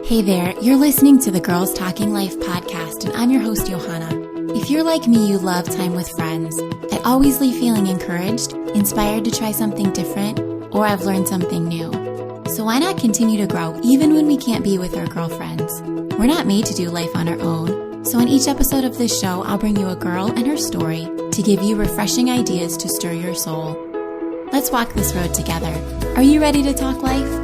Hey there, you're listening to the Girls Talking Life podcast, and I'm your host, Johanna. If you're like me, you love time with friends. I always leave feeling encouraged, inspired to try something different, or I've learned something new. So why not continue to grow even when we can't be with our girlfriends? We're not made to do life on our own. So in each episode of this show, I'll bring you a girl and her story to give you refreshing ideas to stir your soul. Let's walk this road together. Are you ready to talk life?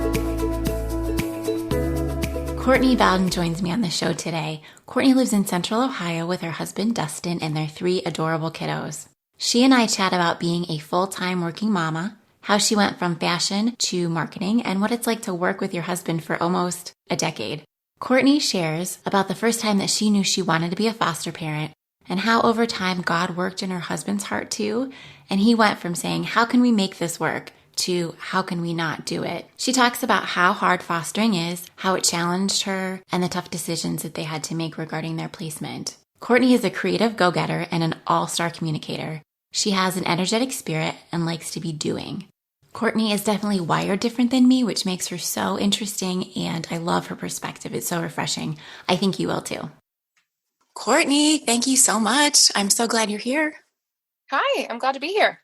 Courtney Bowden joins me on the show today. Courtney lives in Central Ohio with her husband, Dustin, and their 3 adorable kiddos. She and I chat about being a full-time working mama, how she went from fashion to marketing, and what it's like to work with your husband for almost a decade. Courtney shares about the first time that she knew she wanted to be a foster parent and how over time God worked in her husband's heart too, and he went from saying, "How can we make this work?" to "How can we not do it?" She talks about how hard fostering is, how it challenged her, and the tough decisions that they had to make regarding their placement. Courtney is a creative go-getter and an all-star communicator. She has an energetic spirit and likes to be doing. Courtney is definitely wired different than me, which makes her so interesting, and I love her perspective. It's so refreshing. I think you will too. Courtney, thank you so much. I'm so glad you're here. Hi, I'm glad to be here.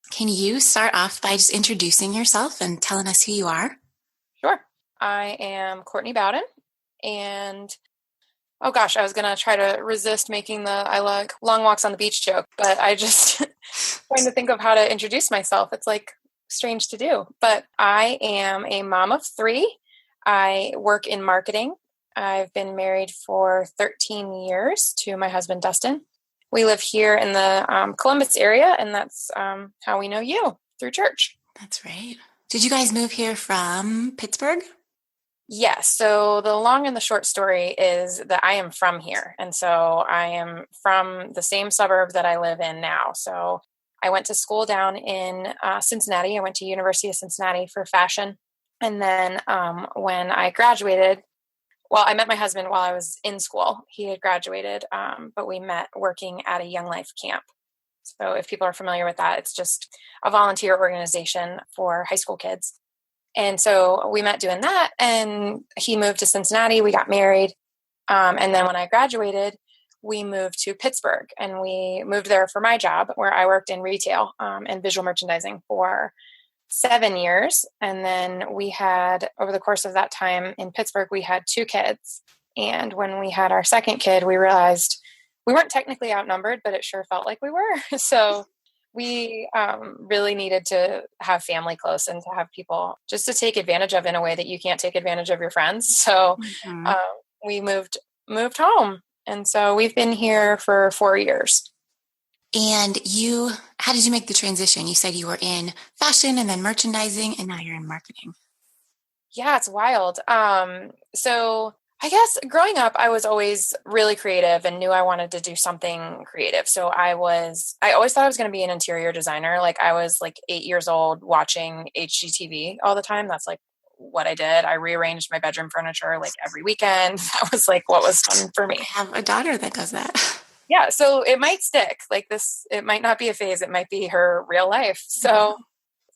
Can you start off by just introducing yourself and telling us who you are? Sure. I am Courtney Bowden, and oh gosh, I was going to try to resist making the I like long walks on the beach joke, but I just trying to think of how to introduce myself. It's like strange to do, but I am a mom of 3. I work in marketing. I've been married for 13 years to my husband, Dustin. We live here in the Columbus area, and that's how we know you, through church. That's right. Did you guys move here from Pittsburgh? Yes. So the long and the short story is that I am from here. And so I am from the same suburb that I live in now. So I went to school down in Cincinnati. I went to University of Cincinnati for fashion. And then when I graduated, well, I met my husband while I was in school. He had graduated, but we met working at a Young Life camp. So if people are familiar with that, it's just a volunteer organization for high school kids. And so we met doing that, and he moved to Cincinnati. We got married. And then when I graduated, we moved to Pittsburgh, and we moved there for my job, where I worked in retail and visual merchandising for 7 years. And then we had, over the course of that time in Pittsburgh, we had 2 kids. And when we had our second kid, we realized we weren't technically outnumbered, but it sure felt like we were. So we really needed to have family close and to have people just to take advantage of in a way that you can't take advantage of your friends. So we moved home. And so we've been here for 4 years. And how did you make the transition? You said you were in fashion and then merchandising, and now you're in marketing. Yeah, it's wild. So I guess growing up, I was always really creative and knew I wanted to do something creative. So I always thought I was going to be an interior designer. Like I was like 8 years old watching HGTV all the time. That's like what I did. I rearranged my bedroom furniture like every weekend. That was like what was fun for me. I have a daughter that does that. Yeah, so it might stick like this. It might not be a phase. It might be her real life. So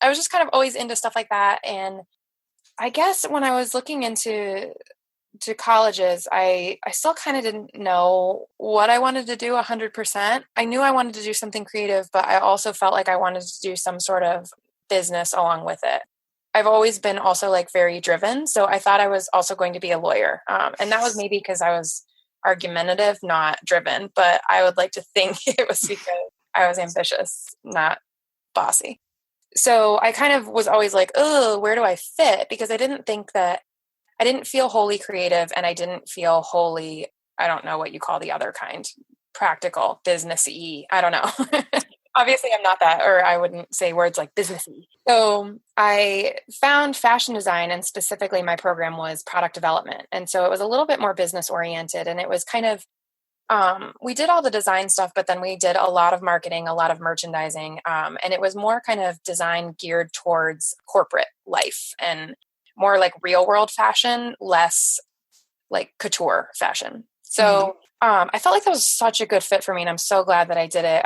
I was just kind of always into stuff like that. And I guess when I was looking into colleges, I still kind of didn't know what I wanted to do 100%. I knew I wanted to do something creative, but I also felt like I wanted to do some sort of business along with it. I've always been also like very driven. So I thought I was also going to be a lawyer. And that was maybe because I was argumentative, not driven, but I would like to think it was because I was ambitious, not bossy. So I kind of was always like, oh, where do I fit? Because I didn't feel wholly creative, and I didn't feel wholly, I don't know what you call the other kind, practical, businessy. I don't know. Obviously I'm not that, or I wouldn't say words like businessy. So I found fashion design, and specifically my program was product development. And so it was a little bit more business oriented, and it was kind of, we did all the design stuff, but then we did a lot of marketing, a lot of merchandising. And it was more kind of design geared towards corporate life and more like real world fashion, less like couture fashion. So I felt like that was such a good fit for me, and I'm so glad that I did it.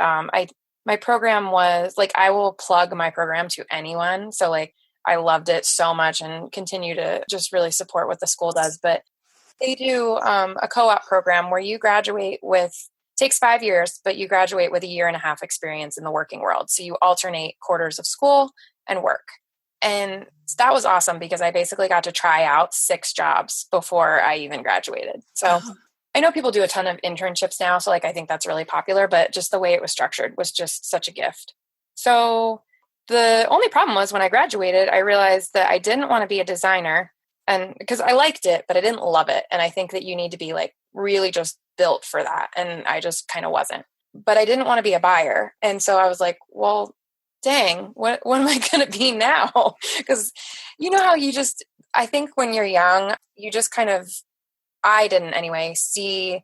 My program was like, I will plug my program to anyone. So like, I loved it so much and continue to just really support what the school does. But They do a co-op program where you graduate with, takes 5 years, but you graduate with a year and a half experience in the working world. So you alternate quarters of school and work. And that was awesome because I basically got to try out 6 jobs before I even graduated. So Oh, I know people do a ton of internships now. So like, I think that's really popular, but just the way it was structured was just such a gift. So the only problem was when I graduated, I realized that I didn't want to be a designer, and because I liked it, but I didn't love it. And I think that you need to be like really just built for that. And I just kind of wasn't, but I didn't want to be a buyer. And so I was like, well, dang, what am I going to be now? Because you know how you just, I think when you're young, you just kind of, I didn't anyway, see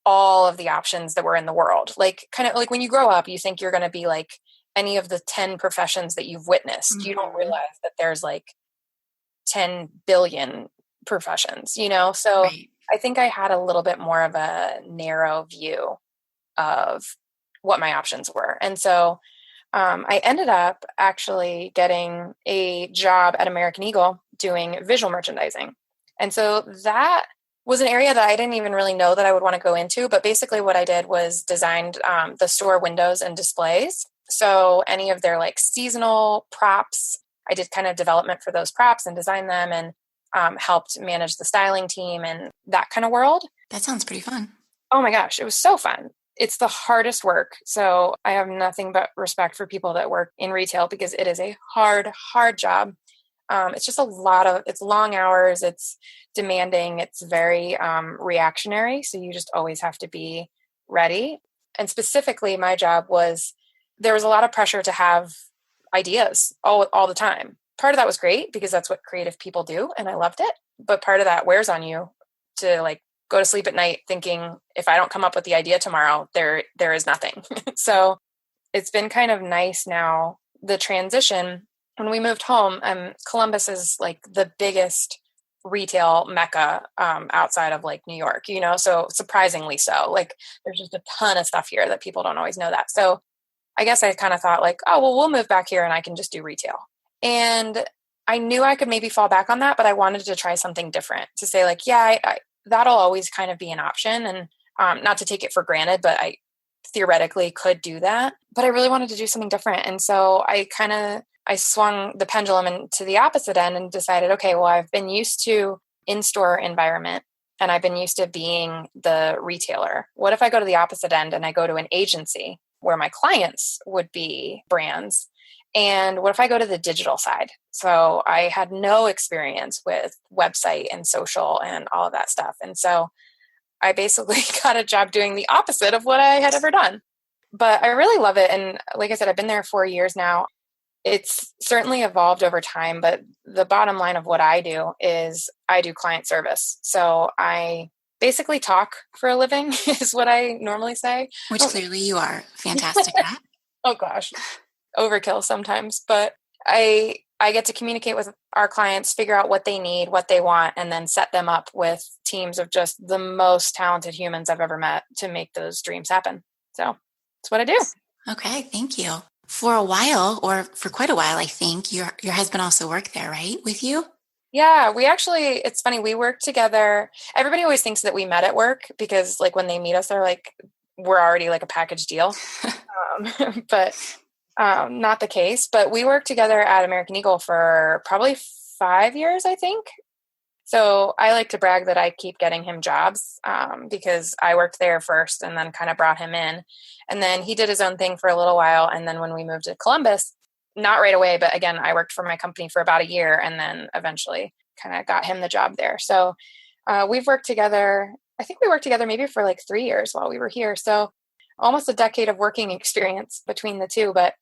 all of the options that were in the world. Like kind of like when you grow up, you think you're going to be like any of the 10 professions that you've witnessed. You don't realize that there's like 10 billion professions, you know? So right. I think I had a little bit more of a narrow view of what my options were. And so I ended up actually getting a job at American Eagle doing visual merchandising. And so that was an area that I didn't even really know that I would want to go into. But basically, what I did was designed the store windows and displays. So any of their like seasonal props, I did kind of development for those props and design them, and helped manage the styling team and that kind of world. That sounds pretty fun. Oh my gosh, it was so fun. It's the hardest work. So I have nothing but respect for people that work in retail because it is a hard, hard job. It's just it's long hours, it's demanding, it's very reactionary. So you just always have to be ready. And specifically, my job was, there was a lot of pressure to have ideas all the time. Part of that was great because that's what creative people do. And I loved it. But part of that wears on you to like go to sleep at night thinking, if I don't come up with the idea tomorrow, there is nothing. So it's been kind of nice now, the transition. When we moved home, Columbus is like the biggest retail mecca outside of like New York, you know, so surprisingly so. Like there's just a ton of stuff here that people don't always know that. So I guess I kind of thought like, oh, well, we'll move back here and I can just do retail. And I knew I could maybe fall back on that, but I wanted to try something different to say like, yeah, that'll always kind of be an option. And not to take it for granted, but I theoretically could do that. But I really wanted to do something different. And so I swung the pendulum into the opposite end and decided, okay, well, I've been used to in-store environment and I've been used to being the retailer. What if I go to the opposite end and I go to an agency where my clients would be brands? And what if I go to the digital side? So I had no experience with website and social and all of that stuff. And so I basically got a job doing the opposite of what I had ever done. But I really love it. And like I said, I've been there 4 years now. It's certainly evolved over time, but the bottom line of what I do is I do client service. So I basically talk for a living is what I normally say. Which clearly you are fantastic at. Oh gosh, overkill sometimes, but I get to communicate with our clients, figure out what they need, what they want, and then set them up with teams of just the most talented humans I've ever met to make those dreams happen. So that's what I do. Okay, thank you. For a while, or for quite a while, I think, your husband also worked there, right? With you? Yeah, we actually, it's funny, we work together. Everybody always thinks that we met at work because like when they meet us, they're like, we're already like a package deal. But not the case. But we worked together at American Eagle for probably 5 years, I think. So I like to brag that I keep getting him jobs because I worked there first and then kind of brought him in. And then he did his own thing for a little while. And then when we moved to Columbus, not right away, but again, I worked for my company for about a year and then eventually kind of got him the job there. So we've worked together. I think we worked together maybe for like 3 years while we were here. So almost a decade of working experience between the two, but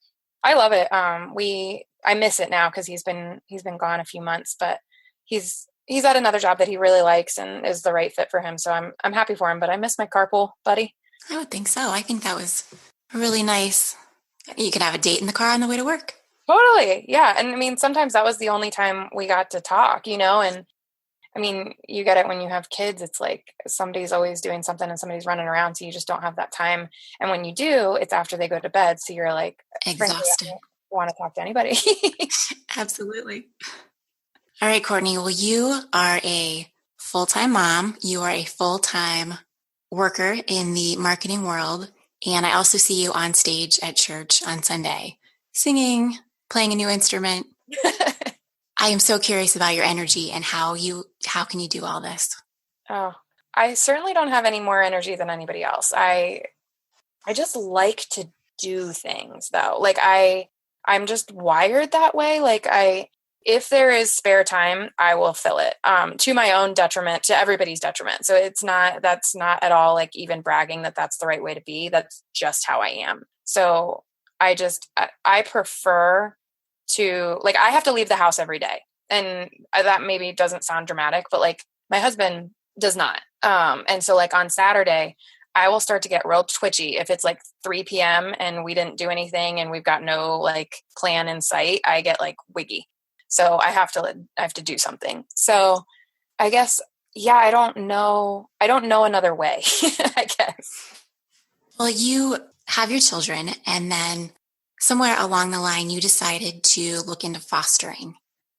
I love it. I miss it now because he's been gone a few months, but he's at another job that he really likes and is the right fit for him. So I'm happy for him, but I miss my carpool buddy. I would think so. I think that was really nice. You could have a date in the car on the way to work. Totally. Yeah. And I mean, sometimes that was the only time we got to talk, you know, and I mean, you get it when you have kids, it's like somebody's always doing something and somebody's running around. So you just don't have that time. And when you do, it's after they go to bed. So you're like, frankly, I Exhausted. don't want to talk to anybody. Absolutely. All right, Courtney. Well, you are a full-time mom. You are a full-time worker in the marketing world. And I also see you on stage at church on Sunday, singing, playing a new instrument. I am so curious about your energy and how can you do all this? Oh, I certainly don't have any more energy than anybody else. I just like to do things though. Like I'm just wired that way. If there is spare time, I will fill it, to my own detriment, to everybody's detriment. So that's not at all like even bragging that that's the right way to be. That's just how I am. So I prefer to, like, I have to leave the house every day. And that maybe doesn't sound dramatic, but like my husband does not. And so like on Saturday, I will start to get real twitchy if it's like 3 p.m. and we didn't do anything and we've got no like plan in sight. I get like wiggy. So I have to do something. So I guess, yeah, I don't know another way, I guess. Well, you have your children, and then somewhere along the line, you decided to look into fostering.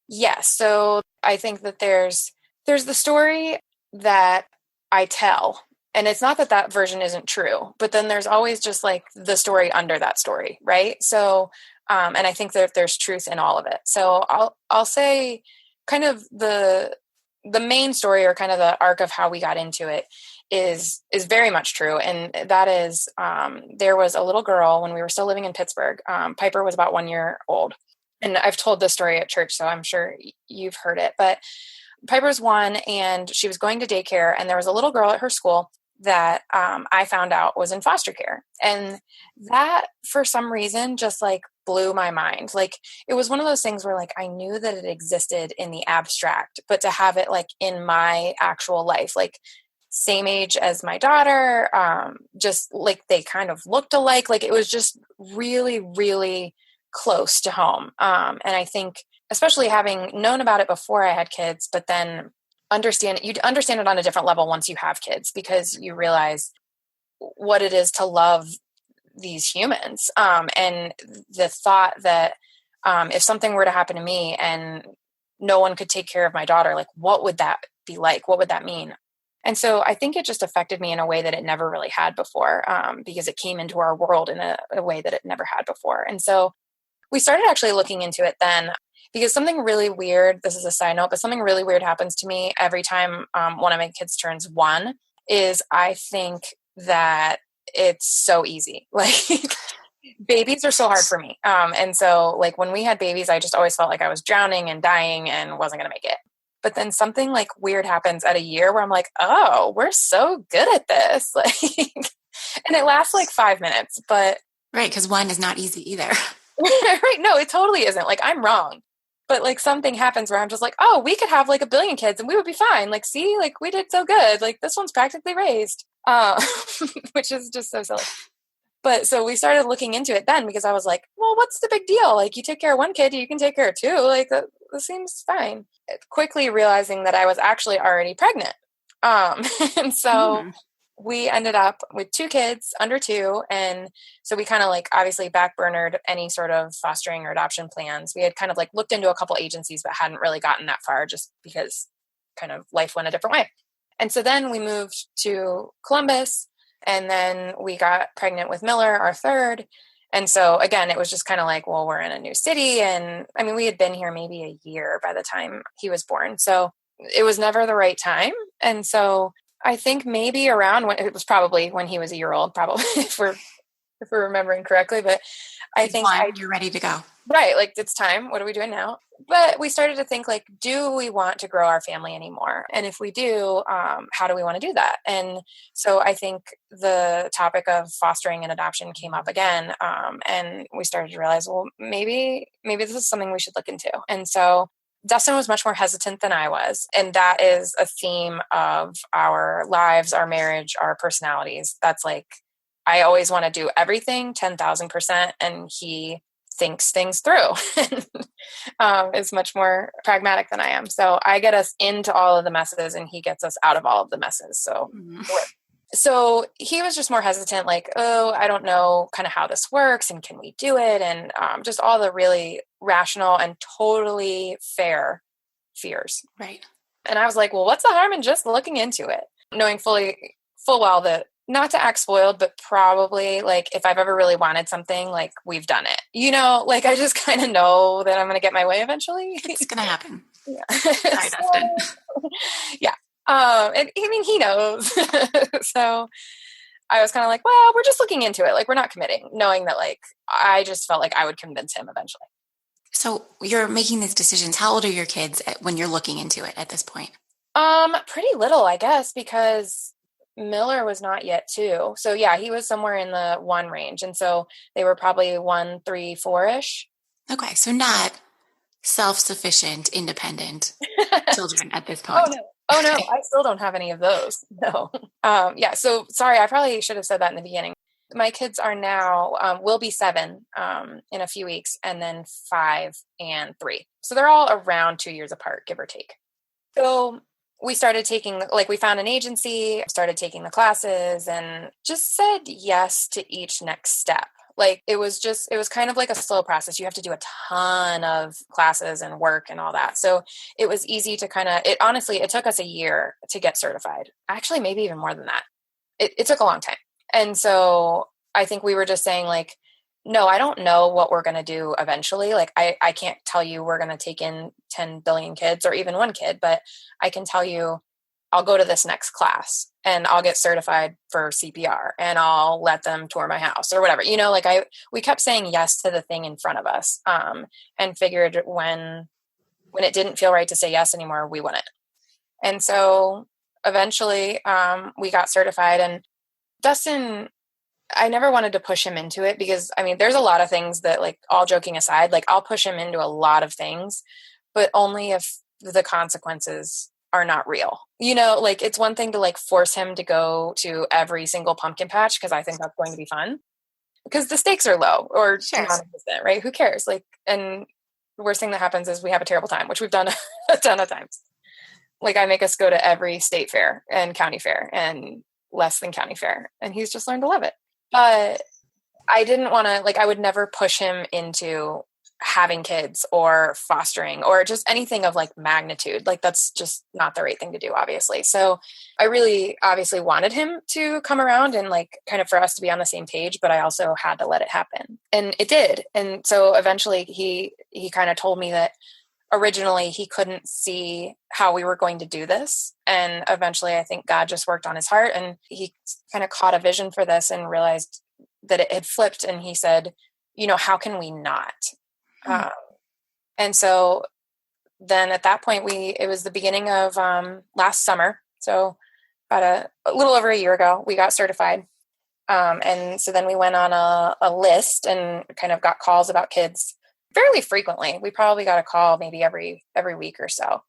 Yes. So I think that there's the story that I tell, and it's not that that version isn't true, but then there's always just like the story under that story, right? So, and I think that there's truth in all of it. So I'll say kind of the main story, or kind of the arc of how we got into it, is very much true. And that is, there was a little girl when we were still living in Pittsburgh. Piper was about 1 year old. And I've told this story at church, so I'm sure you've heard it. But Piper's 1, and she was going to daycare, and there was a little girl at her school that I found out was in foster care. And that, for some reason, just like blew my mind. Like, it was one of those things where like I knew that it existed in the abstract, but to have it like in my actual life, like same age as my daughter, just like they kind of looked alike. Like, it was just really, really close to home. And I think, especially having known about it before I had kids, but then you understand it on a different level once you have kids, because you realize what it is to love these humans. And the thought that if something were to happen to me and no one could take care of my daughter, like, what would that be like? What would that mean? And so I think it just affected me in a way that it never really had before, because it came into our world in a way that it never had before. And so we started actually looking into it then, because something really weird, this is a side note, but something really weird happens to me every time one of my kids turns 1, is I think that it's so easy. Like, babies are so hard for me. And so like when we had babies, I just always felt like I was drowning and dying and wasn't going to make it. But then something like weird happens at a year where I'm like, oh, we're so good at this. Like, and it lasts like 5 minutes, but. Right, because 1 is not easy either. Right. No, it totally isn't. Like, I'm wrong. But like something happens where I'm just like, oh, we could have like 1 billion kids and we would be fine. Like, see, like we did so good. Like, this one's practically raised, which is just so silly. But so we started looking into it then, because I was like, well, what's the big deal? Like, you take care of 1 kid, you can take care of 2. Like, that seems fine. Quickly realizing that I was actually already pregnant. And so we ended up with 2 kids under 2. And so we kind of like obviously backburnered any sort of fostering or adoption plans. We had kind of like looked into a couple agencies, but hadn't really gotten that far, just because kind of life went a different way. And so then we moved to Columbus, and then we got pregnant with Miller, our 3rd. And so again, it was just kind of like, well, we're in a new city. And I mean, we had been here maybe a year by the time he was born. So it was never the right time. And so I think maybe around when it was, probably when he was a year old, probably if we're remembering correctly, but I think you're ready to go. Right. Like, it's time. What are we doing now? But we started to think like, do we want to grow our family anymore? And if we do, how do we want to do that? And so I think the topic of fostering and adoption came up again. And we started to realize, well, maybe this is something we should look into. And so Dustin was much more hesitant than I was. And that is a theme of our lives, our marriage, our personalities. That's like, I always want to do everything 10,000%. And he thinks things through is much more pragmatic than I am. So I get us into all of the messes and he gets us out of all of the messes. So he was just more hesitant, like, oh, I don't know kind of how this works and can we do it? And just all the really rational and totally fair fears. Right. And I was like, well, what's the harm in just looking into it? Knowing full well that not to act spoiled, but probably like if I've ever really wanted something, like we've done it, like I just kind of know that I'm going to get my way eventually. It's going to happen. Yeah. Sorry, Dustin. Yeah. And I mean, he knows. So I was kind of like, well, we're just looking into it. Like, we're not committing, knowing that like, I just felt like I would convince him eventually. So you're making these decisions. How old are your kids when you're looking into it at this point? Pretty little, I guess, because Miller was not yet 2. So yeah, he was somewhere in the 1 range. And so they were probably 1, 3, 4-ish. Okay. So not self-sufficient, independent children at this point. Oh no, I still don't have any of those. No. Yeah. So sorry, I probably should have said that in the beginning. My kids are now, will be 7 in a few weeks, and then 5 and 3. So they're all around 2 years apart, give or take. So we started we found an agency, started taking the classes, and just said yes to each next step. Like it was kind of like a slow process. You have to do a ton of classes and work and all that. So it was easy to it took us a year to get certified. Actually, maybe even more than that. It took a long time. And so I think we were just saying like, no, I don't know what we're going to do eventually. Like I can't tell you we're going to take in 10 billion kids or even 1 kid, but I can tell you I'll go to this next class and I'll get certified for CPR and I'll let them tour my house or whatever, we kept saying yes to the thing in front of us. And figured when it didn't feel right to say yes anymore, we wouldn't. And so eventually, we got certified, and Dustin, I never wanted to push him into it because I mean, there's a lot of things that like, all joking aside, like I'll push him into a lot of things, but only if the consequences are not real. Like it's one thing to like force him to go to every single pumpkin patch because I think that's going to be fun because the stakes are low or Sure. non-existent, right? Who cares? Like, and the worst thing that happens is we have a terrible time, which we've done a ton of times. Like I make us go to every state fair and county fair and less than county fair, and he's just learned to love it. But I didn't want to, like, I would never push him into having kids or fostering or just anything of like magnitude. Like that's just not the right thing to do, obviously. So I really obviously wanted him to come around and like kind of for us to be on the same page, but I also had to let it happen, and it did. And so eventually he kind of told me that originally he couldn't see how we were going to do this. And eventually I think God just worked on his heart and he kind of caught a vision for this and realized that it had flipped. And he said, how can we not? And so then at that point, it was the beginning of last summer. So about a little over a year ago, we got certified. And so then we went on a list and kind of got calls about kids fairly frequently. We probably got a call maybe every week or so.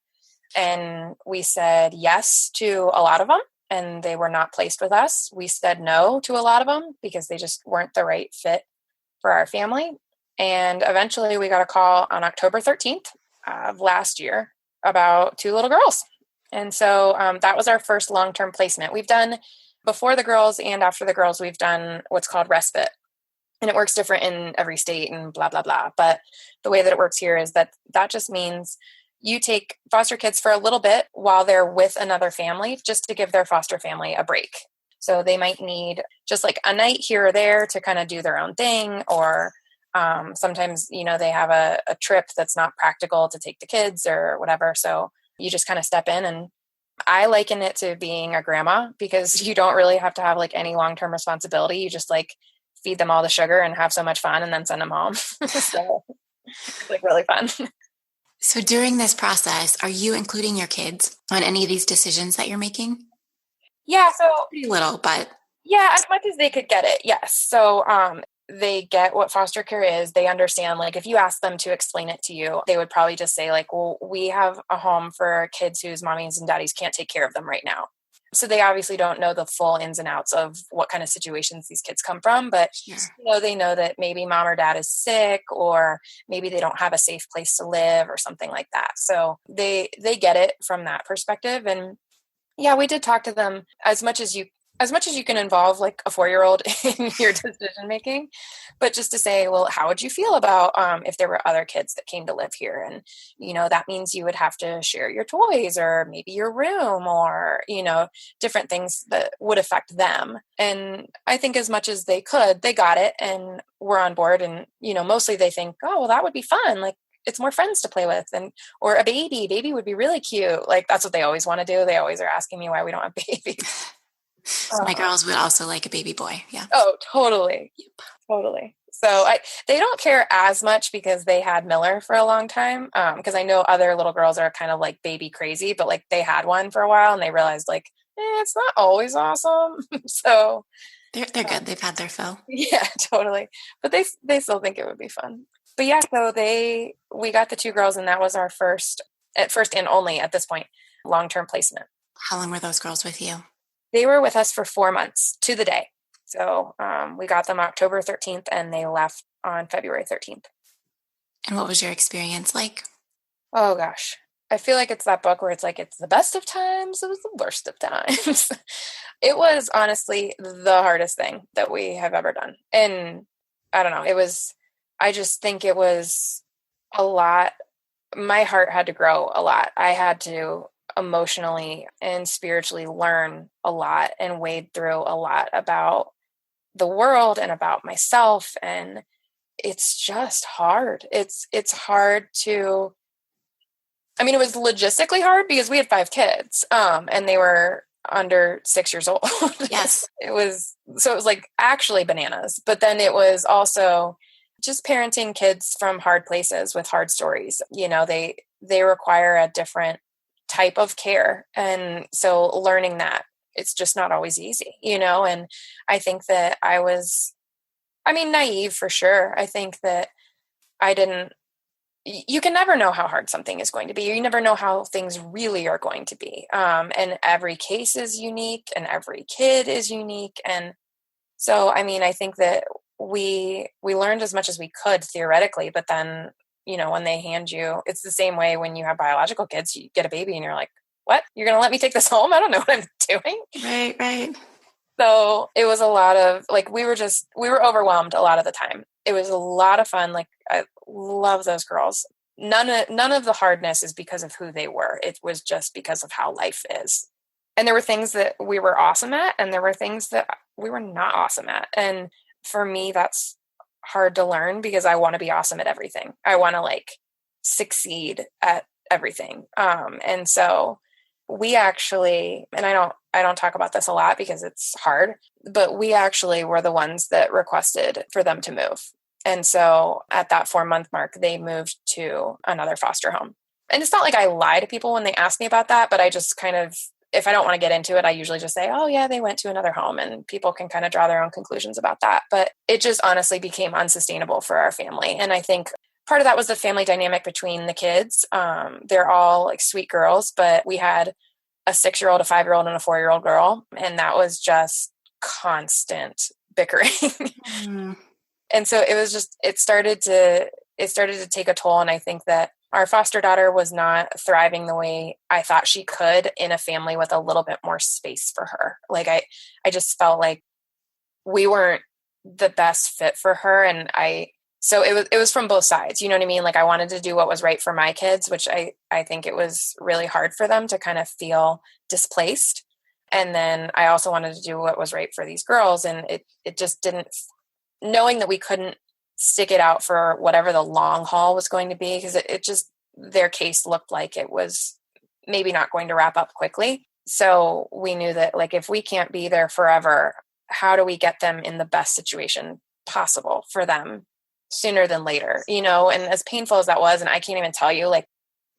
And we said yes to a lot of them, and they were not placed with us. We said no to a lot of them because they just weren't the right fit for our family. And eventually we got a call on October 13th of last year about 2 little girls. And so that was our first long-term placement. We've done, before the girls and after the girls, we've done what's called respite. And it works different in every state and blah, blah, blah. But the way that it works here is that just means you take foster kids for a little bit while they're with another family, just to give their foster family a break. So they might need just like a night here or there to kind of do their own thing, or sometimes, they have a trip that's not practical to take the kids or whatever. So you just kind of step in, and I liken it to being a grandma because you don't really have to have like any long-term responsibility. You just like feed them all the sugar and have so much fun and then send them home. So it's like really fun. So during this process, are you including your kids on any of these decisions that you're making? Yeah. So pretty little, but yeah, as much as they could get it. Yes. So, they get what foster care is. They understand, like, if you ask them to explain it to you, they would probably just say like, well, we have a home for kids whose mommies and daddies can't take care of them right now. So they obviously don't know the full ins and outs of what kind of situations these kids come from, but they know that maybe mom or dad is sick, or maybe they don't have a safe place to live or something like that. So they get it from that perspective. And yeah, we did talk to them as much as you as much as you can involve like a 4-year-old in your decision making, but just to say, well, how would you feel about if there were other kids that came to live here? And, that means you would have to share your toys or maybe your room or, different things that would affect them. And I think as much as they could, they got it and were on board. And, mostly they think, oh, well, that would be fun. Like, it's more friends to play with, and or a baby would be really cute. Like, that's what they always want to do. They always are asking me why we don't have babies. My girls would also like a baby boy. Yeah. Oh, totally. Yep. Totally. So they don't care as much because they had Miller for a long time. Because I know other little girls are kind of like baby crazy, but like they had one for a while and they realized like, it's not always awesome. So they're good. They've had their fill. Yeah, totally. But they still think it would be fun. But yeah, so we got the 2 girls, and that was our first and only at this point long-term placement. How long were those girls with you? They were with us for 4 months to the day. So we got them October 13th and they left on February 13th. And what was your experience like? Oh gosh. I feel like it's that book where it's like, it's the best of times. It was the worst of times. It was honestly the hardest thing that we have ever done. And I don't know, I just think it was a lot. My heart had to grow a lot. I had to emotionally and spiritually learn a lot and wade through a lot about the world and about myself. And it's just hard. It's hard to, it was logistically hard because we had 5 kids, and they were under 6 years old. Yes. It was like actually bananas, but then it was also just parenting kids from hard places with hard stories. They require a different type of care. And so learning that it's just not always easy, and I think that I was, naive for sure. I think that you can never know how hard something is going to be. You never know how things really are going to be. And every case is unique and every kid is unique. And so, I think that we learned as much as we could theoretically, but then, when they hand you, it's the same way when you have biological kids, you get a baby and you're like, what? You're going to let me take this home? I don't know what I'm doing. Right. So it was a lot of like, we were overwhelmed a lot of the time. It was a lot of fun. Like, I love those girls. None of the hardness is because of who they were. It was just because of how life is. And there were things that we were awesome at, and there were things that we were not awesome at. And for me, that's hard to learn because I want to be awesome at everything. I want to like succeed at everything. And so we actually, and I don't talk about this a lot because it's hard, but we actually were the ones that requested for them to move. And so at that 4-month mark, they moved to another foster home. And it's not like I lie to people when they ask me about that, but I just kind of, if I don't want to get into it, I usually just say, oh yeah, they went to another home, and people can kind of draw their own conclusions about that. But it just honestly became unsustainable for our family. And I think part of that was the family dynamic between the kids. They're all like sweet girls, but we had a 6-year-old, a 5-year-old, and a 4-year-old girl. And that was just constant bickering. Mm. And so it was just, it started to take a toll. And I think that our foster daughter was not thriving the way I thought she could in a family with a little bit more space for her. Like I just felt like we weren't the best fit for her. And so it was from both sides, you know what I mean? Like I wanted to do what was right for my kids, which I think it was really hard for them to kind of feel displaced. And then I also wanted to do what was right for these girls. And it just didn't, knowing that we couldn't stick it out for whatever the long haul was going to be, because it just, their case looked like it was maybe not going to wrap up quickly. So we knew that like, if we can't be there forever, how do we get them in the best situation possible for them sooner than later, and as painful as that was, and I can't even tell you, like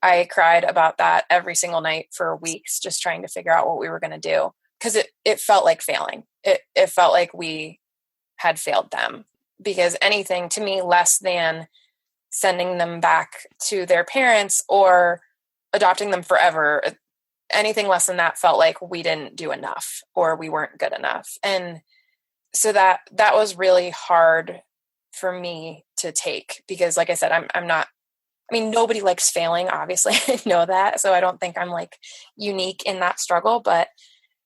I cried about that every single night for weeks, just trying to figure out what we were going to do. Cause it felt like failing. It felt like we had failed them, because anything to me less than sending them back to their parents or adopting them forever, anything less than that felt like we didn't do enough or we weren't good enough. And so that was really hard for me to take, because like I said, I'm not, nobody likes failing, obviously. I know that. So I don't think I'm like unique in that struggle, but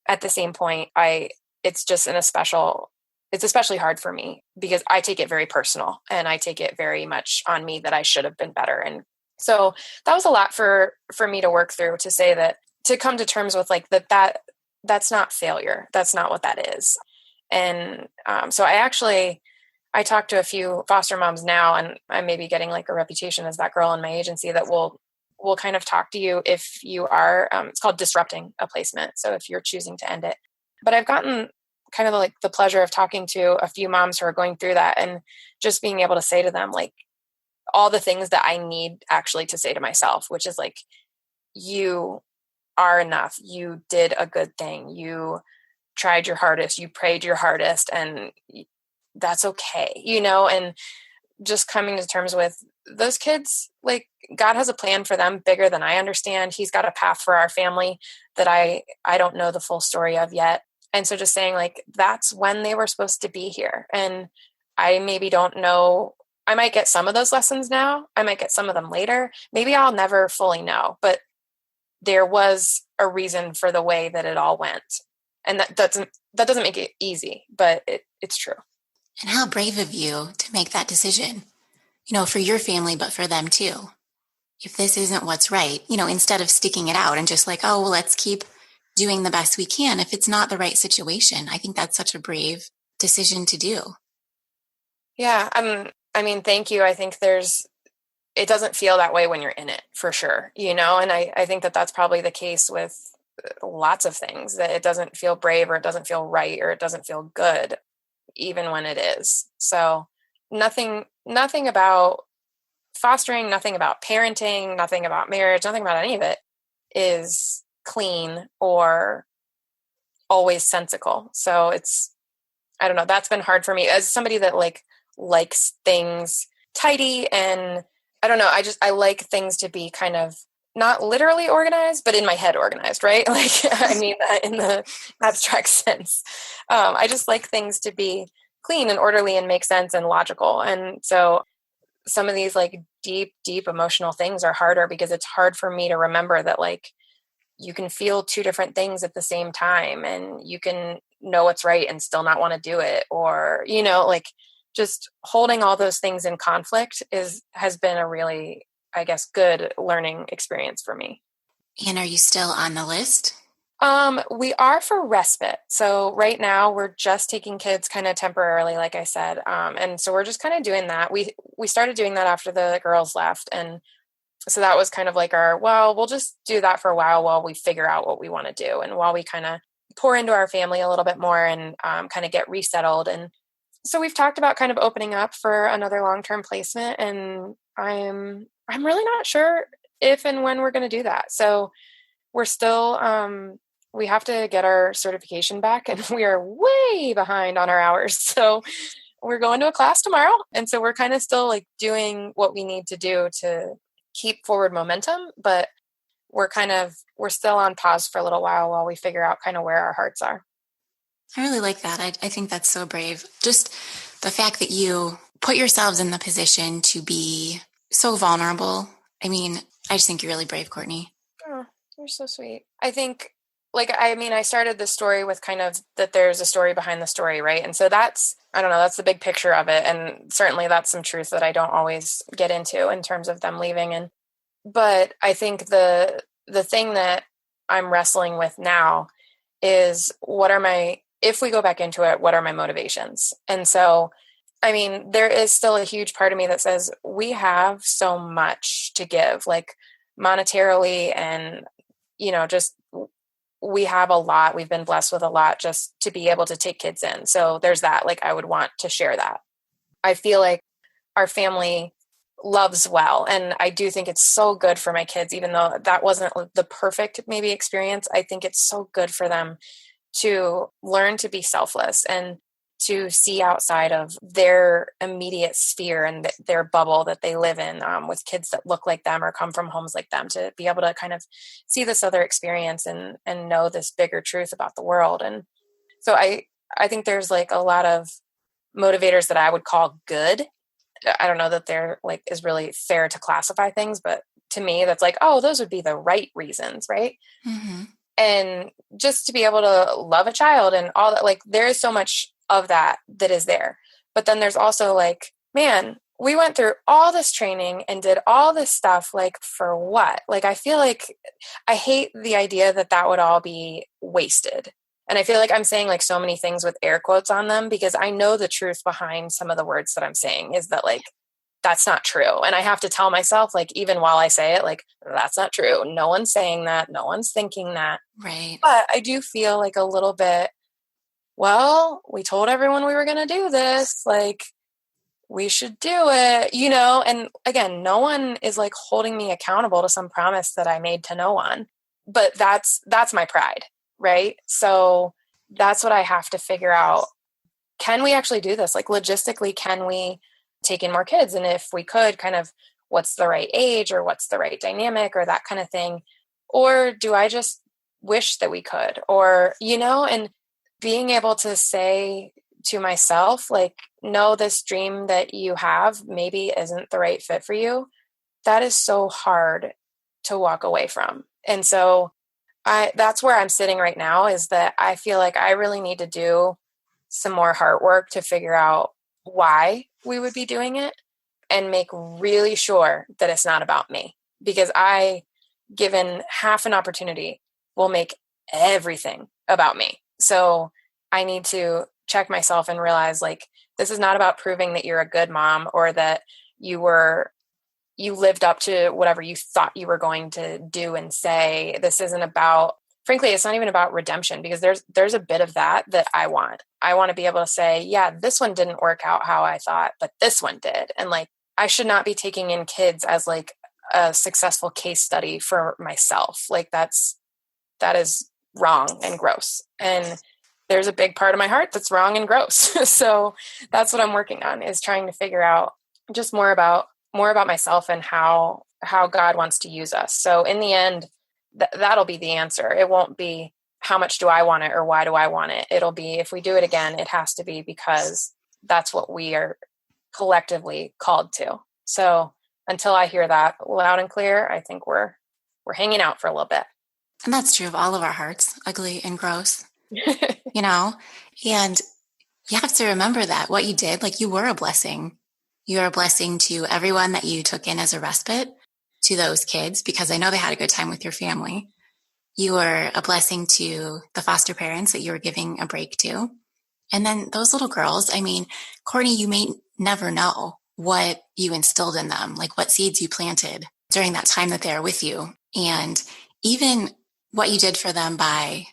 at the same point, I it's just it's especially hard for me because I take it very personal and I take it very much on me that I should have been better. And so that was a lot for me to work through, to say that, to come to terms with like that's not failure. That's not what that is. And so I talked to a few foster moms now, and I may be getting like a reputation as that girl in my agency that will kind of talk to you if you are, it's called disrupting a placement. So if you're choosing to end it. But I've gotten kind of like the pleasure of talking to a few moms who are going through that, and just being able to say to them, like, all the things that I need actually to say to myself, which is like, you are enough. You did a good thing. You tried your hardest. You prayed your hardest, and that's okay, and just coming to terms with those kids, like, God has a plan for them bigger than I understand. He's got a path for our family that I don't know the full story of yet. And so just saying, like, that's when they were supposed to be here. And I maybe don't know. I might get some of those lessons now. I might get some of them later. Maybe I'll never fully know, but there was a reason for the way that it all went. And that doesn't make it easy, but it's true. And how brave of you to make that decision, for your family, but for them too. If this isn't what's right, instead of sticking it out and just like, oh, well, let's keep doing the best we can. If it's not the right situation, I think that's such a brave decision to do. Yeah. Thank you. I think it doesn't feel that way when you're in it, for sure, and I think that that's probably the case with lots of things, that it doesn't feel brave, or it doesn't feel right, or it doesn't feel good, even when it is. So nothing about fostering, nothing about parenting, nothing about marriage, nothing about any of it is clean or always sensical. So I don't know, that's been hard for me as somebody that likes things tidy, and I don't know, I like things to be kind of not literally organized, but in my head organized, right? Like, I mean that in the abstract sense. I just like things to be clean and orderly and make sense and logical. And so some of these like deep emotional things are harder, because it's hard for me to remember that, like, you can feel two different things at the same time, and you can know what's right and still not want to do it. Or, like, just holding all those things in conflict has been a really, I guess, good learning experience for me. And are you still on the list? We are for respite. So right now we're just taking kids kind of temporarily, like I said. And so we're just kind of doing that. We started doing that after the girls left. And so that was kind of like we'll just do that for a while we figure out what we want to do, and while we kind of pour into our family a little bit more, and kind of get resettled. And so we've talked about kind of opening up for another long-term placement, and I'm really not sure if and when we're going to do that. So we're still, we have to get our certification back, and we are way behind on our hours. So we're going to a class tomorrow. And so we're kind of still like doing what we need to do to keep forward momentum, but we're still on pause for a little while we figure out kind of where our hearts are. I really like that. I think that's so brave. Just the fact that you put yourselves in the position to be so vulnerable. I mean, I just think you're really brave, Courtney. Oh, you're so sweet. I think, I started this story with kind of that there's a story behind the story, right? And so that's the big picture of it. And certainly that's some truth that I don't always get into in terms of them leaving. But I think the thing that I'm wrestling with now is if we go back into it, what are my motivations? And so, there is still a huge part of me that says we have so much to give, like monetarily, and, just we have a lot. We've been blessed with a lot just to be able to take kids in. So there's that. Like, I would want to share that. I feel like our family loves well. And I do think it's so good for my kids, even though that wasn't the perfect maybe experience. I think it's so good for them to learn to be selfless and to see outside of their immediate sphere and their bubble that they live in, with kids that look like them or come from homes like them, to be able to kind of see this other experience and know this bigger truth about the world. And so I think there's like a lot of motivators that I would call good. I don't know that they're like is really fair to classify things, but to me that's like, oh, those would be the right reasons, right? Mm-hmm. And just to be able to love a child and all that, like there is so much of that is there. But then there's also like, man, we went through all this training and did all this stuff, like for what? Like, I feel like I hate the idea that that would all be wasted. And I feel like I'm saying like so many things with air quotes on them because I know the truth behind some of the words that I'm saying is that like, that's not true. And I have to tell myself, like, even while I say it, like, that's not true. No one's saying that. No one's thinking that. Right. But I do feel like a little bit, well, we told everyone we were going to do this. Like, we should do it, you know? And again, no one is like holding me accountable to some promise that I made to no one. But that's my pride, right? So that's what I have to figure out. Can we actually do this? Like, logistically, can we take in more kids? And if we could, kind of what's the right age or what's the right dynamic or that kind of thing? Or do I just wish that we could? Or, you know, and being able to say to myself, like, no, this dream that you have maybe isn't the right fit for you. That is so hard to walk away from. And so that's where I'm sitting right now, is that I feel like I really need to do some more heart work to figure out why we would be doing it and make really sure that it's not about me, because I, given half an opportunity, will make everything about me. So I need to check myself and realize, like, this is not about proving that you're a good mom or that you lived up to whatever you thought you were going to do and say. This isn't about, frankly, it's not even about redemption, because there's a bit of that I want. I want to be able to say, yeah, this one didn't work out how I thought, but this one did. And like, I should not be taking in kids as like a successful case study for myself. Like that is wrong and gross. And there's a big part of my heart that's wrong and gross. So that's what I'm working on, is trying to figure out just more about myself and how God wants to use us. So in the end, that'll be the answer. It won't be how much do I want it or why do I want it. It'll be, if we do it again, it has to be because that's what we are collectively called to. So until I hear that loud and clear, I think we're hanging out for a little bit. And that's true of all of our hearts, ugly and gross, you know? And you have to remember that what you did, like, you were a blessing. You are a blessing to everyone that you took in as a respite, to those kids, because I know they had a good time with your family. You were a blessing to the foster parents that you were giving a break to. And then those little girls, I mean, Courtney, you may never know what you instilled in them, like what seeds you planted during that time that they are with you. And even what you did for them by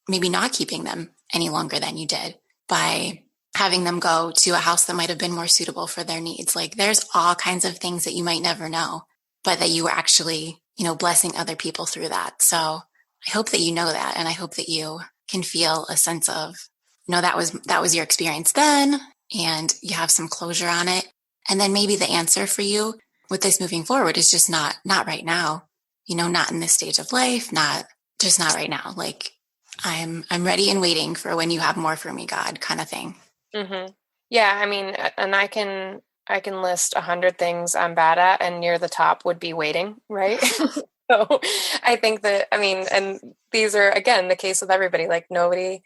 maybe not keeping them any longer than you did, by having them go to a house that might have been more suitable for their needs. Like, there's all kinds of things that you might never know, but that you were actually, you know, blessing other people through that. So I hope that you know that. And I hope that you can feel a sense of, you know, that was your experience then, and you have some closure on it. And then maybe the answer for you with this moving forward is just not right now, you know, not in this stage of life, not right now. Like, I'm ready and waiting for when you have more for me, God, kind of thing. Mm-hmm. Yeah. I mean, and I can list 100 things I'm bad at, and near the top would be waiting. Right. So I think that, I mean, and these are, again, the case with everybody. Like, nobody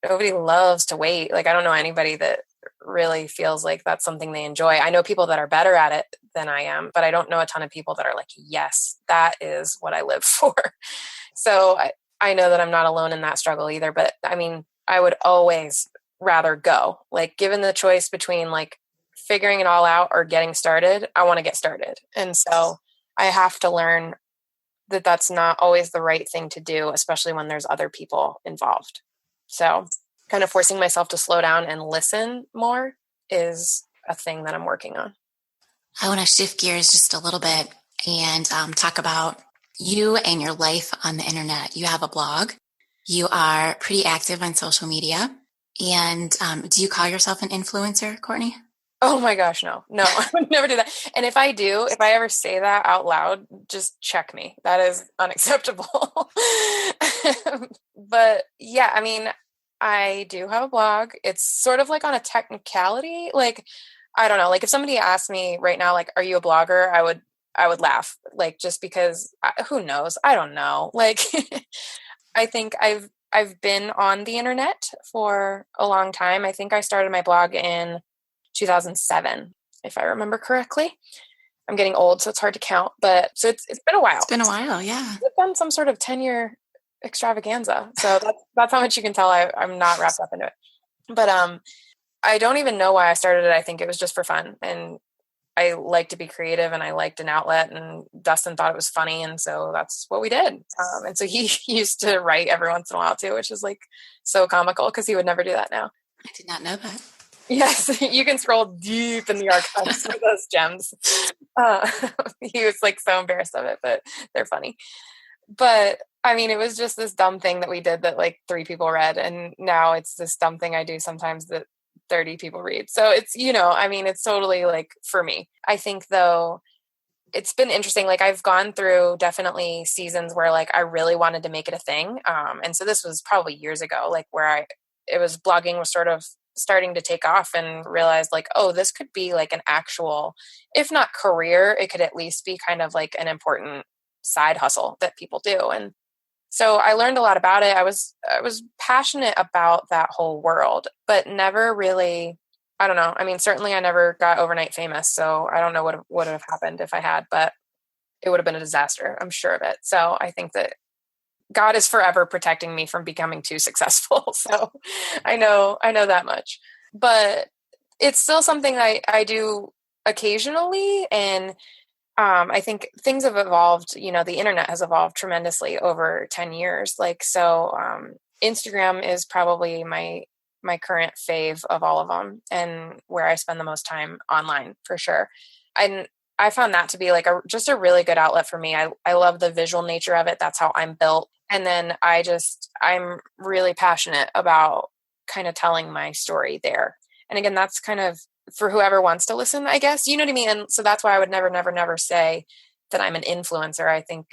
loves to wait. Like, I don't know anybody that really feels like that's something they enjoy. I know people that are better at it than I am, but I don't know a ton of people that are like, yes, that is what I live for. So I know that I'm not alone in that struggle either. But I mean, I would always rather go. Like, given the choice between like figuring it all out or getting started, I want to get started. And so I have to learn that that's not always the right thing to do, especially when there's other people involved. So kind of forcing myself to slow down and listen more is a thing that I'm working on. I want to shift gears just a little bit and talk about you and your life on the internet. You have a blog. You are pretty active on social media. And do you call yourself an influencer, Courtney? Oh my gosh, no, I would never do that. And if I ever say that out loud, just check me. That is unacceptable. But yeah, I mean, I do have a blog. It's sort of like on a technicality. Like, I don't know, like if somebody asked me right now, like, are you a blogger? I would laugh, like, just because who knows? I don't know. Like, I think I've been on the internet for a long time. I think I started my blog in 2007, if I remember correctly. I'm getting old, so it's hard to count, but so it's been a while. It's been a while, yeah. It's been some sort of 10-year extravaganza. So that's how much you can tell I'm not wrapped up into it. But I don't even know why I started it. I think it was just for fun, and I like to be creative, and I liked an outlet, and Dustin thought it was funny, and so that's what we did. And so he used to write every once in a while too, which is like so comical because he would never do that now. I did not know that. Yes, you can scroll deep in the archives for those gems. He was like so embarrassed of it, but they're funny. But I mean, it was just this dumb thing that we did that like 3 people read. And now it's this dumb thing I do sometimes that 30 people read. So it's, I mean, it's totally like for me. I think though, it's been interesting. Like I've gone through definitely seasons where like I really wanted to make it a thing. And so this was probably years ago, like where blogging was sort of starting to take off, and realized like, oh, this could be like an actual, if not career, it could at least be kind of like an important side hustle that people do. And so I learned a lot about it. I was passionate about that whole world, but never really, I don't know. I mean, certainly I never got overnight famous, so I don't know what would have happened if I had, but it would have been a disaster. I'm sure of it. So I think that God is forever protecting me from becoming too successful. So I know that much, but it's still something I do occasionally. And I think things have evolved, the internet has evolved tremendously over 10 years. Like, so Instagram is probably my current fave of all of them, and where I spend the most time online for sure. And I found that to be like just a really good outlet for me. I love the visual nature of it. That's how I'm built. And then I'm really passionate about kind of telling my story there. And again, that's kind of for whoever wants to listen, I guess, you know what I mean? And so that's why I would never say that I'm an influencer. I think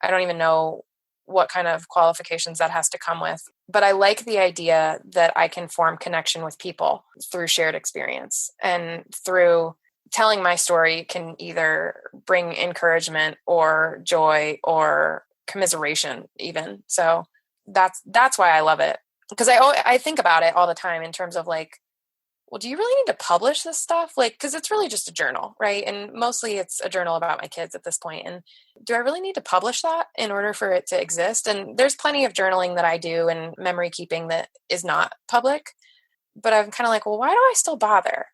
I don't even know what kind of qualifications that has to come with, but I like the idea that I can form connection with people through shared experience, and through telling my story can either bring encouragement or joy or commiseration even. So that's why I love it. Because I think about it all the time in terms of like, well, do you really need to publish this stuff? Like, because it's really just a journal, right? And mostly it's a journal about my kids at this point. And do I really need to publish that in order for it to exist? And there's plenty of journaling that I do and memory keeping that is not public. But I'm kind of like, well, why do I still bother?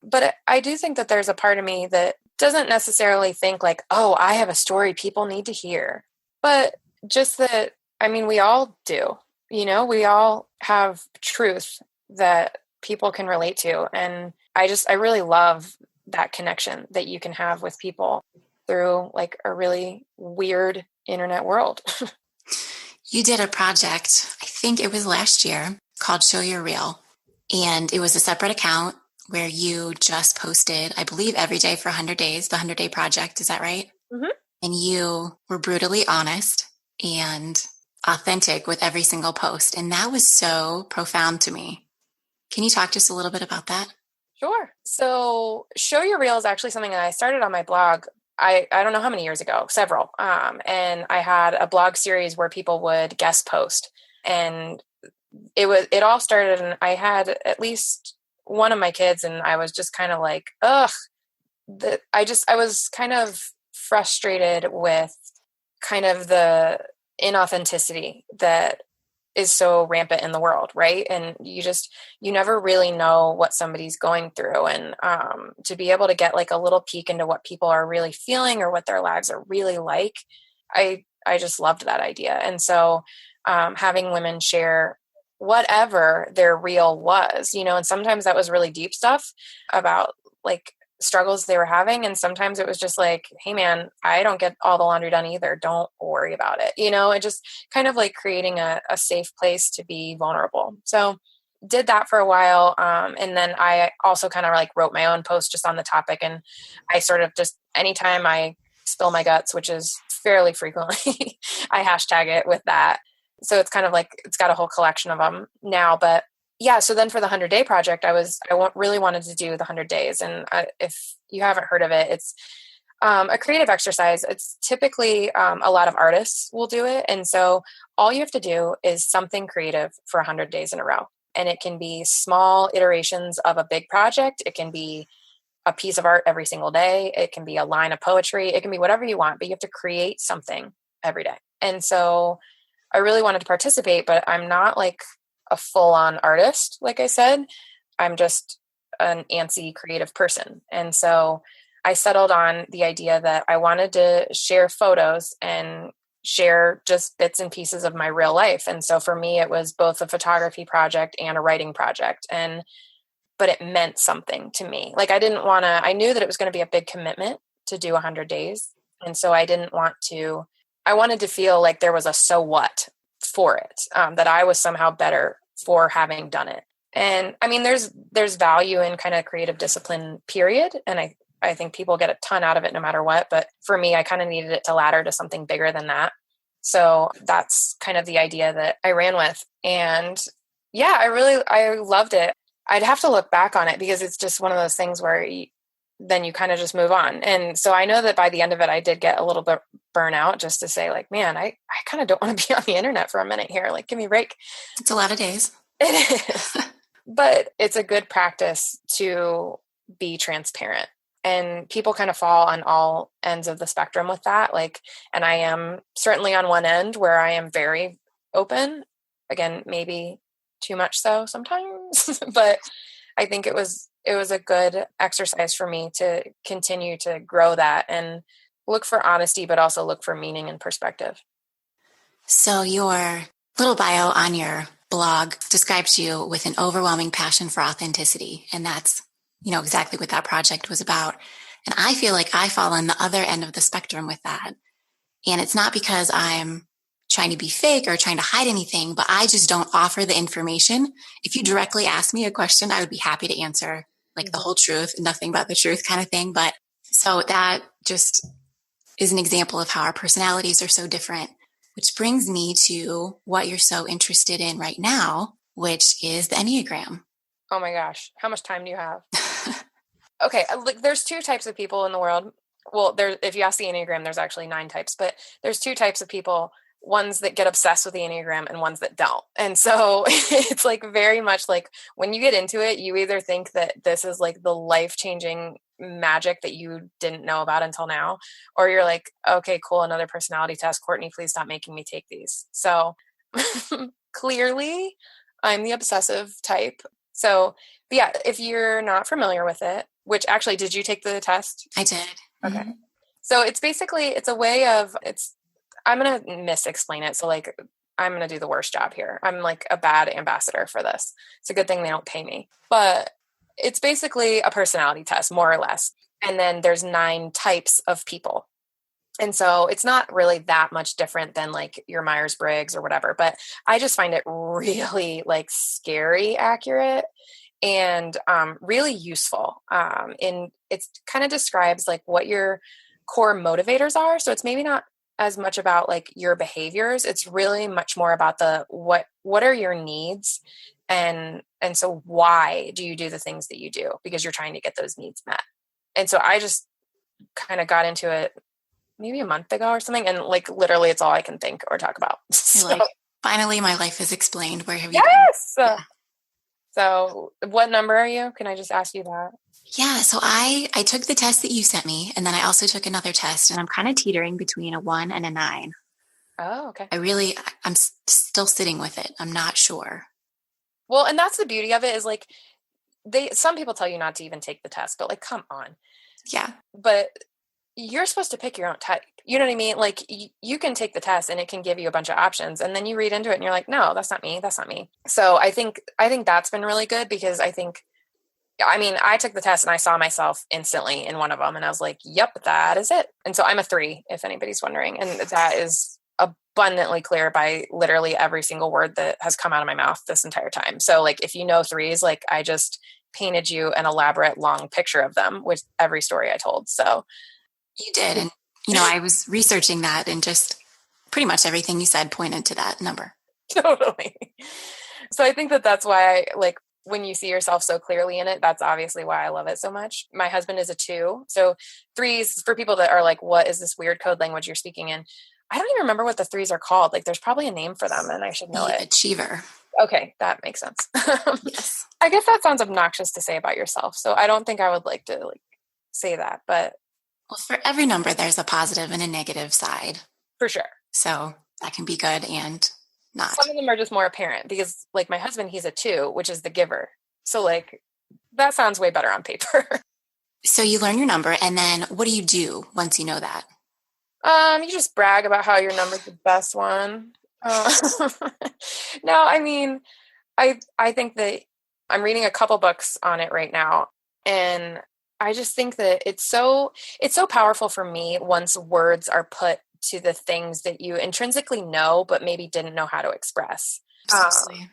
But I do think that there's a part of me that doesn't necessarily think like, oh, I have a story people need to hear. But just that, I mean, we all do. We all have truth that people can relate to. And I really love that connection that you can have with people through like a really weird internet world. You did a project, I think it was last year, called Show Your Real. And it was a separate account where you just posted, I believe, every day for 100 days, the 100-day project. Is that right? Mm-hmm. And you were brutally honest and authentic with every single post. And that was so profound to me. Can you talk just a little bit about that? Sure. So Show Your Real is actually something that I started on my blog. I don't know how many years ago, several. And I had a blog series where people would guest post, and it all started, and I had at least one of my kids, and I was just kind of like, ugh, I was kind of frustrated with kind of the inauthenticity that is so rampant in the world, right? And you never really know what somebody's going through, and to be able to get like a little peek into what people are really feeling or what their lives are really like, I just loved that idea. And so having women share whatever their real was, and sometimes that was really deep stuff about like struggles they were having, and sometimes it was just like, hey man, I don't get all the laundry done either, don't worry about it. It just kind of like creating a safe place to be vulnerable. So did that for a while, and then I also kind of like wrote my own post just on the topic, and I sort of just anytime I spill my guts, which is fairly frequently, I hashtag it with that. So it's kind of like it's got a whole collection of them now. But yeah, so then for the 100-day project, I really wanted to do the 100 days. And if you haven't heard of it, A creative exercise, it's typically a lot of artists will do it. And so all you have to do is something creative for 100 days in a row. And it can be small iterations of a big project. It can be a piece of art every single day. It can be a line of poetry. It can be whatever you want, but you have to create something every day. And so I really wanted to participate, but I'm not like a full-on artist. Like I said, I'm just an antsy creative person. And so I settled on the idea that I wanted to share photos and share just bits and pieces of my real life. And so for me, it was both a photography project and a writing project. But it meant something to me. Like I knew that it was going to be a big commitment to do 100 days. And so I wanted to feel like there was a so what for it, that I was somehow better for having done it. And I mean, there's value in kind of creative discipline, period. And I think people get a ton out of it no matter what. But for me, I kind of needed it to ladder to something bigger than that. So that's kind of the idea that I ran with. And yeah, I loved it. I'd have to look back on it because it's just one of those things where then you kind of just move on. And so I know that by the end of it, I did get a little bit burnout just to say like, man, I kind of don't want to be on the internet for a minute here. Like, give me a break. It's a lot of days. It is. But it's a good practice to be transparent. And people kind of fall on all ends of the spectrum with that. Like, and I am certainly on one end where I am very open. Again, maybe too much so sometimes, but I think it was a good exercise for me to continue to grow that and look for honesty, but also look for meaning and perspective. So your little bio on your blog describes you with an overwhelming passion for authenticity. And that's, exactly what that project was about. And I feel like I fall on the other end of the spectrum with that. And it's not because I'm trying to be fake or trying to hide anything, but I just don't offer the information. If you directly ask me a question, I would be happy to answer like the whole truth, nothing but the truth kind of thing. But so that just is an example of how our personalities are so different, which brings me to what you're so interested in right now, which is the Enneagram. Oh my gosh. How much time do you have? Okay. There's two types of people in the world. Well, if you ask the Enneagram, there's actually 9 types, but there's 2 types of people, ones that get obsessed with the Enneagram and ones that don't. And so it's like very much like when you get into it, you either think that this is like the life-changing magic that you didn't know about until now, or you're like, okay, cool. Another personality test. Courtney, please stop making me take these. So clearly I'm the obsessive type. So yeah, if you're not familiar with it, which actually, did you take the test? I did. Okay. Mm-hmm. So it's a way of, I'm going to mis-explain it. So like, I'm going to do the worst job here. I'm like a bad ambassador for this. It's a good thing they don't pay me, but it's basically a personality test, more or less. And then there's 9 types of people. And so it's not really that much different than like your Myers-Briggs or whatever, but I just find it really like scary accurate and really useful. And it kind of describes like what your core motivators are. So it's maybe not as much about like your behaviors. It's really much more about what are your needs, and so why do you do the things that you do? Because you're trying to get those needs met. And so I just kind of got into it maybe a month ago or something, and like literally it's all I can think or talk about. Like, finally my life is explained. Where have you been? Yeah. So what number are you? Can I just ask you that? Yeah, so I took the test that you sent me, and then I also took another test, and I'm kind of teetering between a 1 and a 9. Oh, okay. I'm still sitting with it. I'm not sure. Well, and that's the beauty of it is like some people tell you not to even take the test, but like, come on. Yeah. But you're supposed to pick your own type. You know what I mean? Like you can take the test and it can give you a bunch of options, and then you read into it and you're like, no, that's not me. That's not me. So I think that's been really good because I took the test and I saw myself instantly in one of them, and I was like, yep, that is it. And so I'm a 3, if anybody's wondering. And that is abundantly clear by literally every single word that has come out of my mouth this entire time. So like, if you know 3s, like I just painted you an elaborate long picture of them with every story I told. So you did. And, I was researching that, and just pretty much everything you said pointed to that number. Totally. So I think that's why when you see yourself so clearly in it, that's obviously why I love it so much. My husband is a 2. So 3s, for people that are like, what is this weird code language you're speaking in? I don't even remember what the 3s are called. Like, there's probably a name for them and I should know The it. achiever. Okay, that makes sense. Yes. I guess that sounds obnoxious to say about yourself. So I don't think I would like to say that, but Well, for every number, there's a positive and a negative side. for sure. So that can be good and not. Some of them are just more apparent because like my husband, he's a 2, which is the giver. So like that sounds way better on paper. So you learn your number, and then what do you do once you know that? You just brag about how your number's the best one. No, I mean, I think that I'm reading a couple books on it right now, and I just think that it's so powerful for me once words are put to the things that you intrinsically know, but maybe didn't know how to express.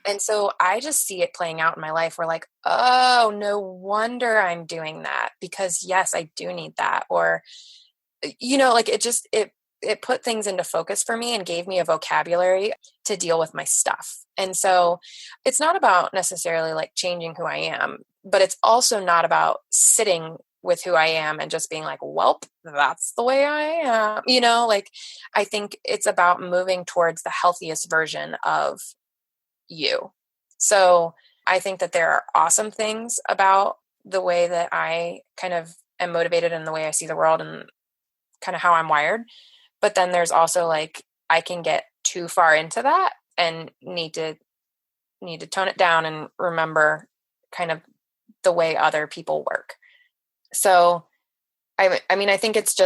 And so I just see it playing out in my life where like, oh, no wonder I'm doing that because yes, I do need that. Or, you know, like it put things into focus for me and gave me a vocabulary to deal with my stuff. And so it's not about necessarily like changing who I am, but it's also not about sitting with who I am and just being like, welp, that's the way I am. You know, like I think it's about moving towards the healthiest version of you. So I think that there are awesome things about the way that I kind of am motivated and the way I see the world and kind of how I'm wired. But then there's also like, I can get too far into that and need to tone it down and remember kind of the way other people work. So, I mean, I think it's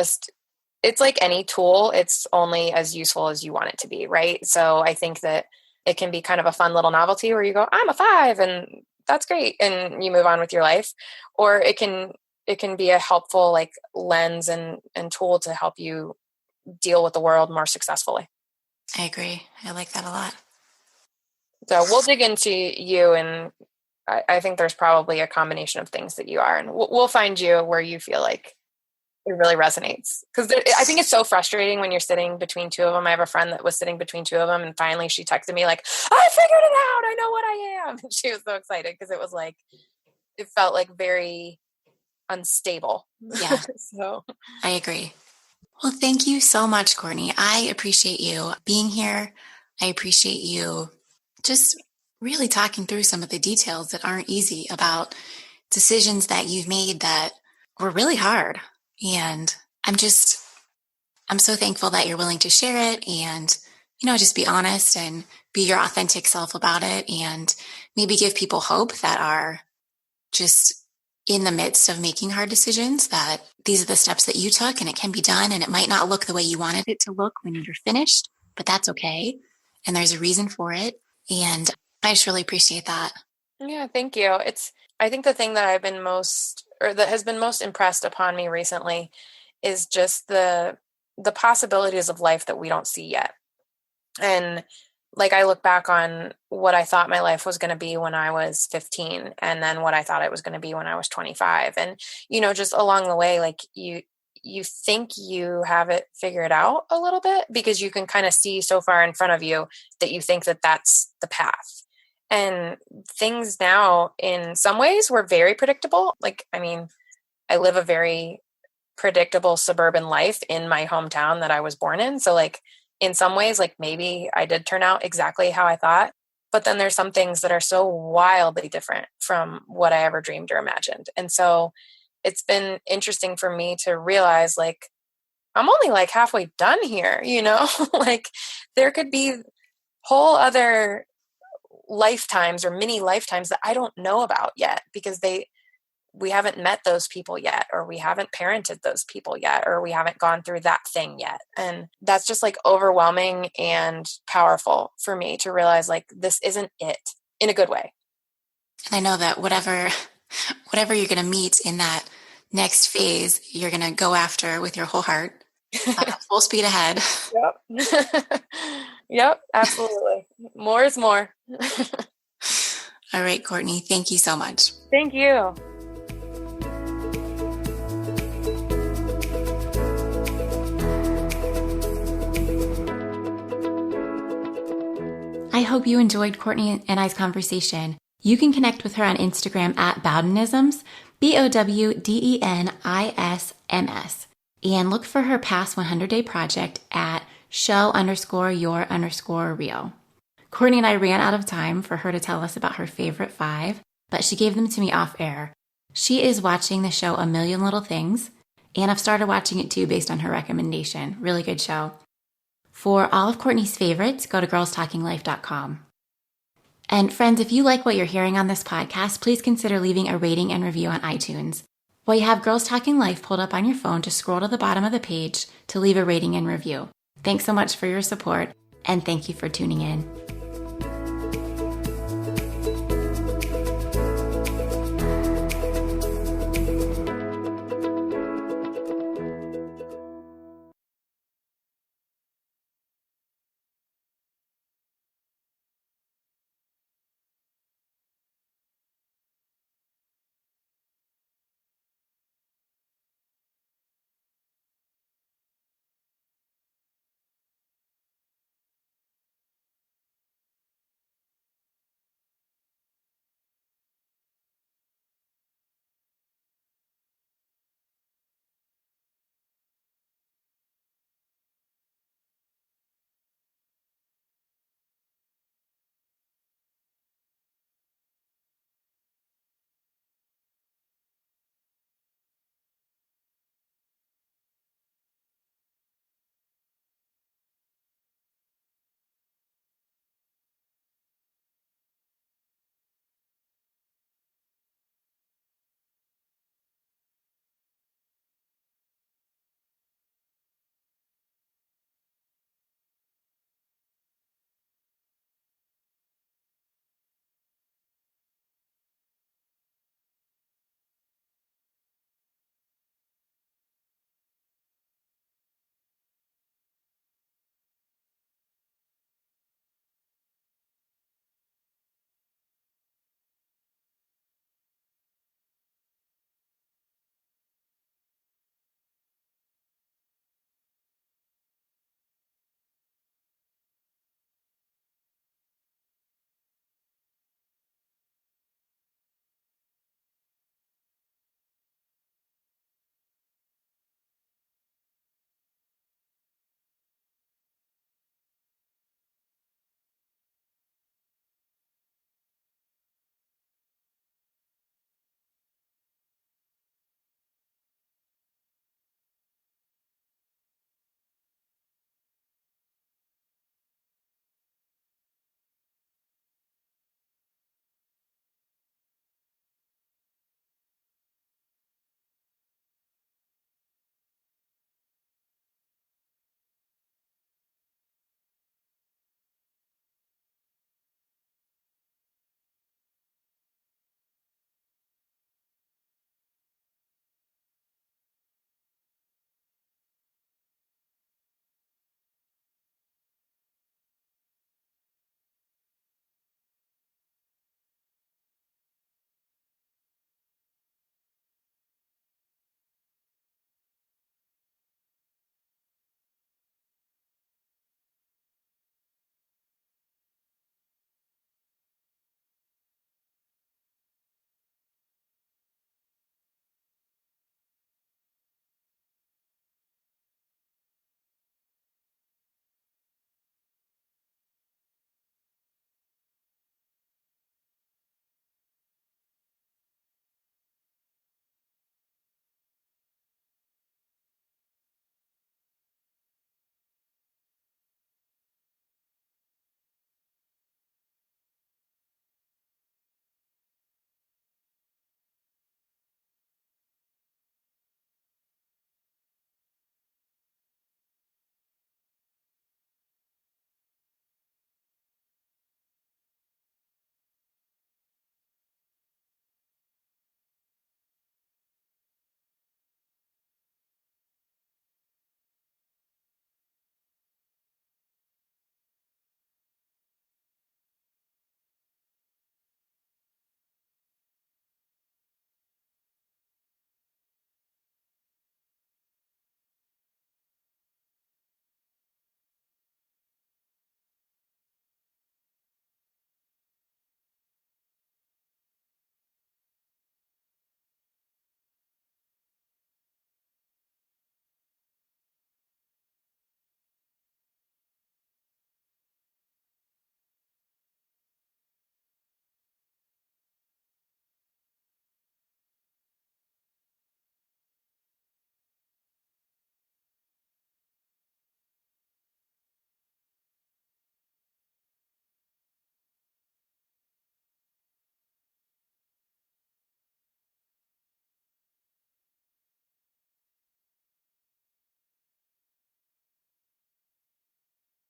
like any tool. It's only as useful as you want it to be. Right. So I think that it can be kind of a fun little novelty where you go, I'm a 5 and that's great. And you move on with your life. Or it can be a helpful like lens and tool to help you deal with the world more successfully. I agree. I like that a lot. So we'll dig into you, and I think there's probably a combination of things that you are, and we'll find you where you feel like it really resonates. Because I think it's so frustrating when you're sitting between 2 of them. I have a friend that was sitting between 2 of them, and finally she texted me like, I figured it out. I know what I am. And she was so excited because it was like, it felt like very unstable. Yeah. So I agree. Well, thank you so much, Courtney. I appreciate you being here. I appreciate you just really talking through some of the details that aren't easy about decisions that you've made that were really hard. And I'm so thankful that you're willing to share it and, you know, just be honest and be your authentic self about it and maybe give people hope that are just in the midst of making hard decisions, that these are the steps that you took and it can be done. And it might not look the way you wanted it to look when you're finished, but that's okay. And there's a reason for it. And I just really appreciate that. Yeah, thank you. I think the thing that that has been most impressed upon me recently is just the possibilities of life that we don't see yet. And like, I look back on what I thought my life was going to be when I was 15 and then what I thought it was going to be when I was 25. And, you know, just along the way, like you think you have it figured out a little bit because you can kind of see so far in front of you that you think that that's the path. And things now in some ways were very predictable. Like, I mean, I live a very predictable suburban life in my hometown that I was born in. So like, in some ways, like maybe I did turn out exactly how I thought, but then there's some things that are so wildly different from what I ever dreamed or imagined. And so it's been interesting for me to realize like, I'm only like halfway done here, you know, like there could be whole other lifetimes or mini lifetimes that I don't know about yet because we haven't met those people yet, or we haven't parented those people yet, or we haven't gone through that thing yet. And that's just like overwhelming and powerful for me to realize like, this isn't it in a good way. And I know that whatever you're going to meet in that next phase, you're going to go after with your whole heart, full speed ahead. Yep. Yep, absolutely. More is more. All right, Courtney, thank you so much. Thank you. I hope you enjoyed Courtney and I's conversation. You can connect with her on Instagram at Bowdenisms, Bowdenisms, and look for her past 100-day project at show_your_real. Courtney and I ran out of time for her to tell us about her favorite 5, but she gave them to me off air. She is watching the show A Million Little Things, and I've started watching it too based on her recommendation. Really good show. For all of Courtney's favorites, go to girlstalkinglife.com. And friends, if you like what you're hearing on this podcast, please consider leaving a rating and review on iTunes. While you have Girls Talking Life pulled up on your phone, just scroll to the bottom of the page to leave a rating and review. Thanks so much for your support, and thank you for tuning in.